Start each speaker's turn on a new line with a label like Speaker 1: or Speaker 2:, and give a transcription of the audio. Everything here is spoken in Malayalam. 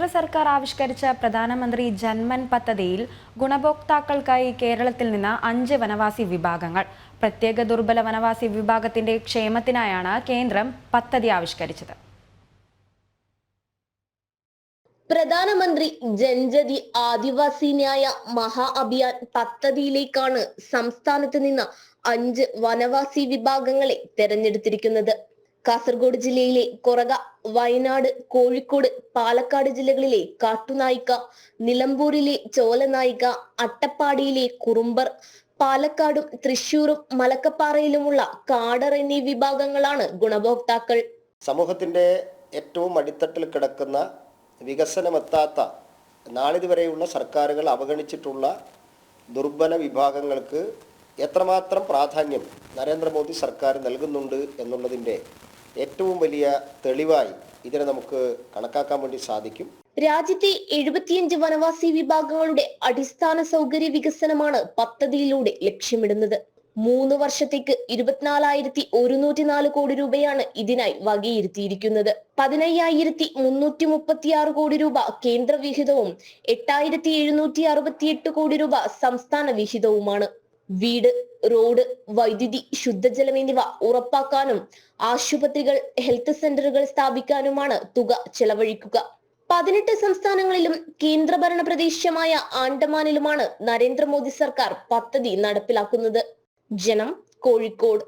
Speaker 1: കേന്ദ്ര സർക്കാർ ആവിഷ്കരിച്ച പ്രധാനമന്ത്രി ജൻമൻ പദ്ധതിയിൽ ഗുണഭോക്താക്കൾക്കായി കേരളത്തിൽ നിന്ന് 5 വനവാസി വിഭാഗങ്ങൾ. പ്രത്യേക ദുർബല വനവാസി വിഭാഗത്തിന്റെ ക്ഷേമത്തിനായാണ് കേന്ദ്രം പദ്ധതി ആവിഷ്കരിച്ചത്.
Speaker 2: പ്രധാനമന്ത്രി ജൻജതി ആദിവാസി ന്യായ മഹാ അഭിയാൻ പദ്ധതിയിലേക്കാണ് സംസ്ഥാനത്ത് നിന്ന് 5 വനവാസി വിഭാഗങ്ങളെ തെരഞ്ഞെടുത്തിരിക്കുന്നത്. കാസർഗോഡ് ജില്ലയിലെ കൊറഗ, വയനാട്, കോഴിക്കോട്, പാലക്കാട് ജില്ലകളിലെ കാട്ടുനായിക്ക, നിലമ്പൂരിലെ ചോലനായിക്ക, അട്ടപ്പാടിയിലെ കുറുമ്പർ, പാലക്കാടും തൃശൂരും മലക്കപ്പാറയിലുമുള്ള കാടർ എന്നീ വിഭാഗങ്ങളാണ് ഗുണഭോക്താക്കൾ.
Speaker 3: സമൂഹത്തിന്റെ ഏറ്റവും അടിത്തട്ടിൽ കിടക്കുന്ന വികസനമെത്താത്ത നാളിതുവരെയുള്ള സർക്കാരുകൾ അവഗണിച്ചിട്ടുള്ള ദുർബല വിഭാഗങ്ങൾക്ക് എത്രമാത്രം പ്രാധാന്യം നരേന്ദ്രമോദി സർക്കാർ നൽകുന്നുണ്ട് എന്നുള്ളതിൻ്റെ ഏറ്റവും വലിയ തെളിവായി ഇതിനെ നമുക്ക് കണക്കാക്കാൻ വേണ്ടി സാധിക്കും.
Speaker 2: രാജ്യത്തെ 75 വനവാസി വിഭാഗങ്ങളുടെ അടിസ്ഥാന സൗകര്യ വികസനമാണ് പദ്ധതിയിലൂടെ ലക്ഷ്യമിടുന്നത്. 3 വർഷത്തേക്ക് 24,104 കോടി രൂപയാണ് ഇതിനായി വകയിരുത്തിയിരിക്കുന്നത്. 15,336 കോടി രൂപ കേന്ദ്ര വിഹിതവും 8,768 കോടി രൂപ സംസ്ഥാന വിഹിതവുമാണ്. വീട്, റോഡ്, വൈദ്യുതി, ശുദ്ധജലം എന്നിവ ഉറപ്പാക്കാനും ആശുപത്രികൾ, ഹെൽത്ത് സെന്ററുകൾ സ്ഥാപിക്കാനുമാണ് തുക ചെലവഴിക്കുക. 18 സംസ്ഥാനങ്ങളിലും കേന്ദ്രഭരണ പ്രദേശമായ ആൻഡമാനിലുമാണ് നരേന്ദ്രമോദി സർക്കാർ പദ്ധതി നടപ്പിലാക്കുന്നത്. ജനം, കോഴിക്കോട്.